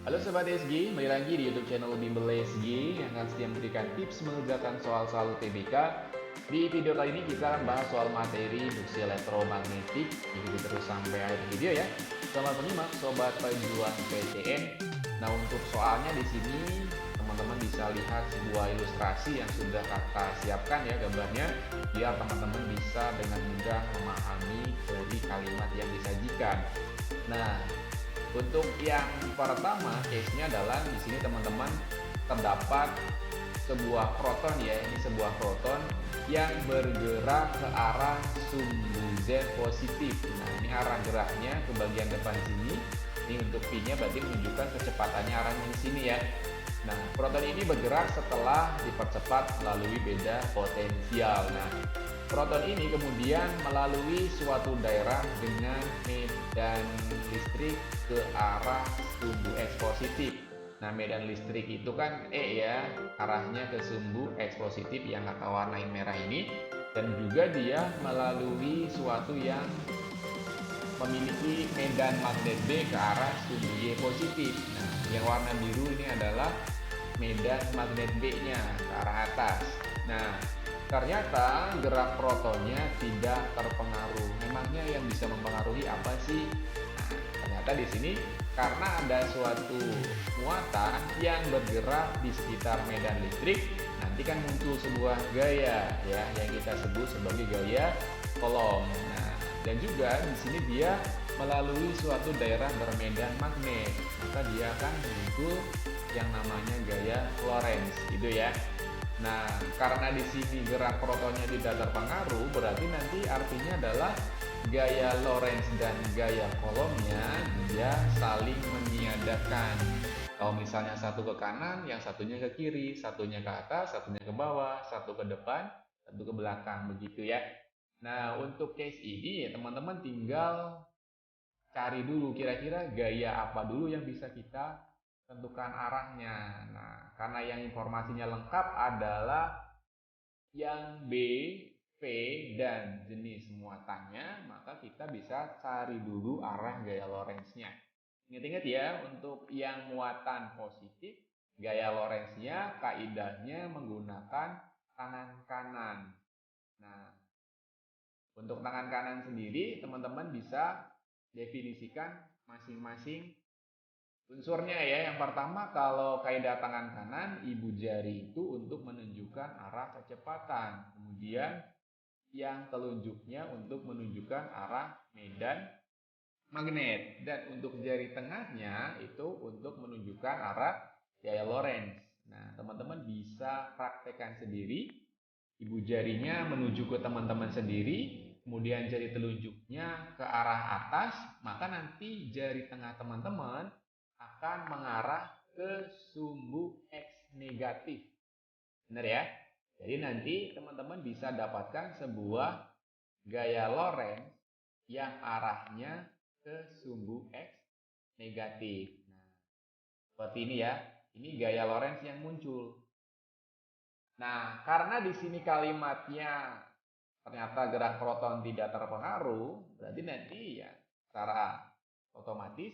Halo Sobat SG, kembali lagi di YouTube channel Bimbel SG yang akan setia memberikan tips mengerjakan soal-soal UTBK. Di video kali ini kita akan bahas soal materi induksi elektromagnetik. Ikuti terus sampai akhir video ya. Selamat menyimak Sobat Pejuang PTN. Nah, untuk soalnya di sini teman-teman bisa lihat sebuah ilustrasi yang sudah kakak siapkan ya gambarnya, biar teman-teman bisa dengan mudah memahami dari kalimat yang disajikan. Nah, untuk yang pertama, case-nya adalah di sini teman-teman terdapat sebuah proton ya, ini sebuah proton yang bergerak ke arah sumbu Z positif. Nah, ini arah geraknya ke bagian depan sini. Ini untuk P-nya berarti menunjukkan kecepatannya arahnya di sini ya. Nah, proton ini bergerak setelah dipercepat melalui beda potensial. Nah, proton ini kemudian melalui suatu daerah dengan medan listrik ke arah sumbu X positif. Nah, medan listrik itu kan E ya, arahnya ke sumbu X positif yang kakak warnain merah ini. Dan juga dia melalui suatu yang memiliki medan magnet B ke arah sumbu Y positif. Nah, yang warna biru ini adalah medan magnet B-nya ke arah atas. Nah, ternyata gerak protonnya tidak terpengaruh. Memangnya yang bisa mempengaruhi apa sih? Nah, ternyata di sini karena ada suatu muatan yang bergerak di sekitar medan listrik, nanti kan muncul sebuah gaya ya yang kita sebut sebagai gaya Coulomb. Nah, dan juga di sini dia melalui suatu daerah bermedan magnet, maka dia akan muncul yang namanya gaya Lorentz gitu ya. Nah, karena di sini gerak protonnya tidak terpengaruh, berarti nanti artinya adalah gaya Lorentz dan gaya Coulombnya dia saling meniadakan. Kalau misalnya satu ke kanan, yang satunya ke kiri, satunya ke atas, satunya ke bawah, satu ke depan, satu ke belakang begitu ya. Nah, untuk case ini ya teman-teman tinggal cari dulu kira-kira gaya apa dulu yang bisa kita tentukan arahnya. Nah, karena yang informasinya lengkap adalah yang B, V, dan jenis muatannya, maka kita bisa cari dulu arah gaya Lorentz-nya. Ingat-ingat ya, untuk yang muatan positif, gaya Lorentz-nya kaidahnya menggunakan tangan kanan. Nah, untuk tangan kanan sendiri, teman-teman bisa definisikan masing-masing unsurnya ya. Yang pertama, kalau kaidah tangan kanan, ibu jari itu untuk menunjukkan arah kecepatan. Kemudian yang telunjuknya untuk menunjukkan arah medan magnet. Dan untuk jari tengahnya itu untuk menunjukkan arah gaya Lorentz. Nah, teman-teman bisa praktekkan sendiri. Ibu jarinya menuju ke teman-teman sendiri, kemudian jari telunjuknya ke arah atas, maka nanti jari tengah teman-teman akan mengarah ke sumbu X negatif. Benar ya? Jadi nanti teman-teman bisa dapatkan sebuah gaya Lorentz yang arahnya ke sumbu X negatif. Nah, seperti ini ya. Ini gaya Lorentz yang muncul. Nah, karena di sini kalimatnya ternyata gerak proton tidak terpengaruh, berarti nanti ya secara otomatis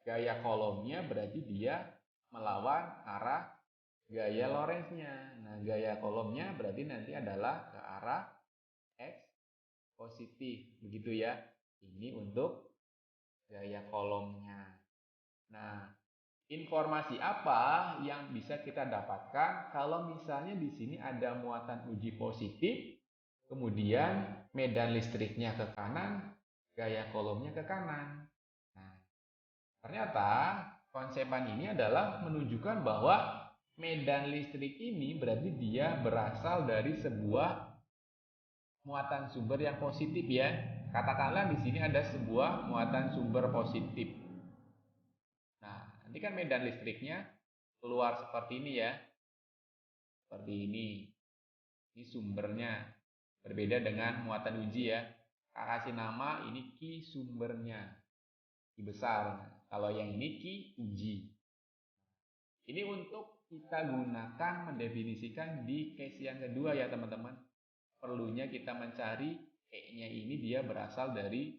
gaya Coulombnya berarti dia melawan arah gaya Lorentz-nya. Nah, gaya Coulombnya berarti nanti adalah ke arah X positif, begitu ya. Ini untuk gaya Coulombnya. Nah, informasi apa yang bisa kita dapatkan kalau misalnya di sini ada muatan uji positif, kemudian medan listriknya ke kanan, gaya Coulombnya ke kanan. Nah, ternyata konsepan ini adalah menunjukkan bahwa medan listrik ini berarti dia berasal dari sebuah muatan sumber yang positif ya. Katakanlah di sini ada sebuah muatan sumber positif. Nah, nanti kan medan listriknya keluar seperti ini ya. Seperti ini. Ini sumbernya. Berbeda dengan muatan uji ya. Kasih nama ini Ki sumbernya. Ki besar. Kalau yang ini Ki uji. Ini untuk kita gunakan mendefinisikan di case yang kedua ya teman-teman. Perlunya kita mencari E-nya ini dia berasal dari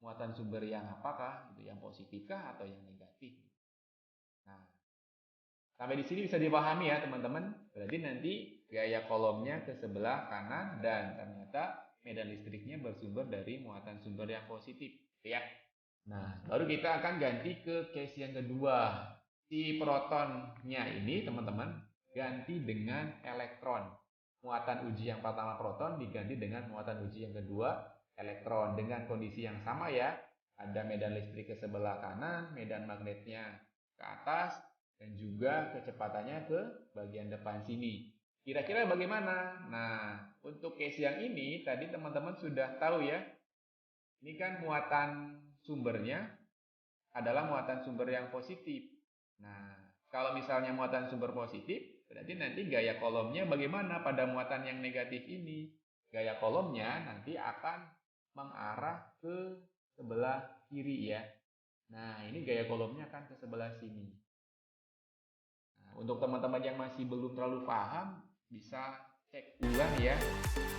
muatan sumber yang apakah? Itu yang positifkah atau yang negatif? Nah, sampai di sini bisa dipahami ya teman-teman. Berarti nanti gaya kolomnya ke sebelah kanan dan ternyata medan listriknya bersumber dari muatan sumber yang positif, ya. Nah, baru kita akan ganti ke case yang kedua. Si protonnya ini teman-teman ganti dengan elektron. Muatan uji yang pertama proton diganti dengan muatan uji yang kedua elektron dengan kondisi yang sama ya. Ada medan listrik ke sebelah kanan, medan magnetnya ke atas, dan juga kecepatannya ke bagian depan sini. Kira-kira bagaimana? Nah, untuk case yang ini tadi teman-teman sudah tahu ya. Ini kan muatan sumbernya adalah muatan sumber yang positif. Nah, kalau misalnya muatan sumber positif, berarti nanti gaya kolomnya bagaimana pada muatan yang negatif ini? Gaya kolomnya nanti akan mengarah ke sebelah kiri ya. Nah, ini gaya kolomnya akan ke sebelah sini. Nah, untuk teman-teman yang masih belum terlalu paham, bisa cek ulang ya,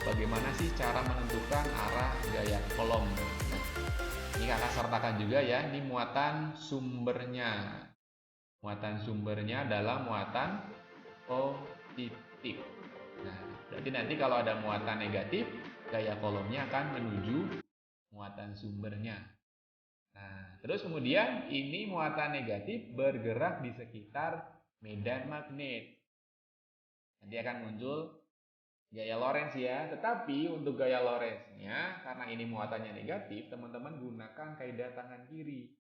bagaimana sih cara menentukan arah gaya kolom. Nah, ini kakak sertakan juga ya, ini muatan sumbernya. Muatan sumbernya adalah muatan positif. Nah, berarti nanti kalau ada muatan negatif, gaya kolomnya akan menuju muatan sumbernya. Nah, terus kemudian ini muatan negatif bergerak di sekitar medan magnet. Nanti akan muncul gaya Lorentz ya. Tetapi untuk gaya Lorentz-nya, karena ini muatannya negatif, teman-teman gunakan kaidah tangan kiri.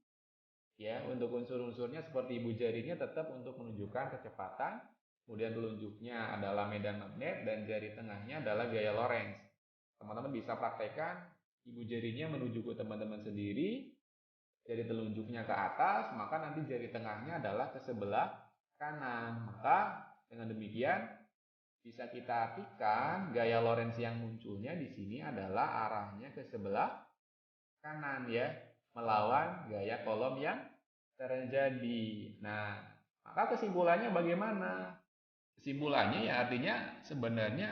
Ya, untuk unsur-unsurnya seperti ibu jarinya tetap untuk menunjukkan kecepatan, kemudian telunjuknya adalah medan magnet, dan jari tengahnya adalah gaya Lorentz. Teman-teman bisa praktekkan ibu jarinya menuju ke teman-teman sendiri, jari telunjuknya ke atas, maka nanti jari tengahnya adalah ke sebelah kanan. Maka dengan demikian bisa kita artikan gaya Lorentz yang munculnya di sini adalah arahnya ke sebelah kanan ya, melawan gaya kolom yang terjadi. Nah, maka kesimpulannya bagaimana? Kesimpulannya ya artinya sebenarnya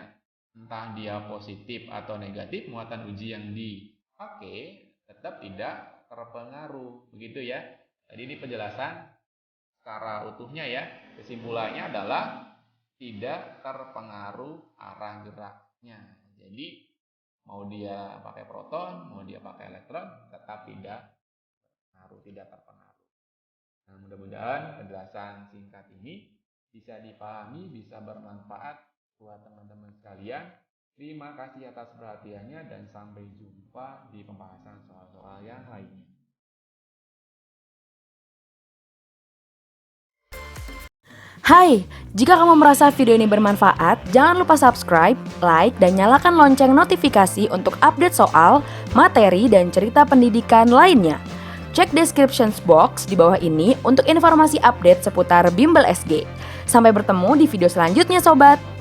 entah dia positif atau negatif, muatan uji yang dipakai tetap tidak terpengaruh. Begitu ya. Jadi ini penjelasan secara utuhnya ya. Kesimpulannya adalah tidak terpengaruh arah geraknya. Jadi mau dia pakai proton, mau dia pakai elektron, tetap tidak terpengaruh. Nah, mudah-mudahan penjelasan singkat ini bisa dipahami, bisa bermanfaat buat teman-teman sekalian. Terima kasih atas perhatiannya dan sampai jumpa di pembahasan soal-soal yang lainnya. Hai, jika kamu merasa video ini bermanfaat, jangan lupa subscribe, like, dan nyalakan lonceng notifikasi untuk update soal, materi, dan cerita pendidikan lainnya. Cek description box di bawah ini untuk informasi update seputar Bimbel SG. Sampai bertemu di video selanjutnya, sobat!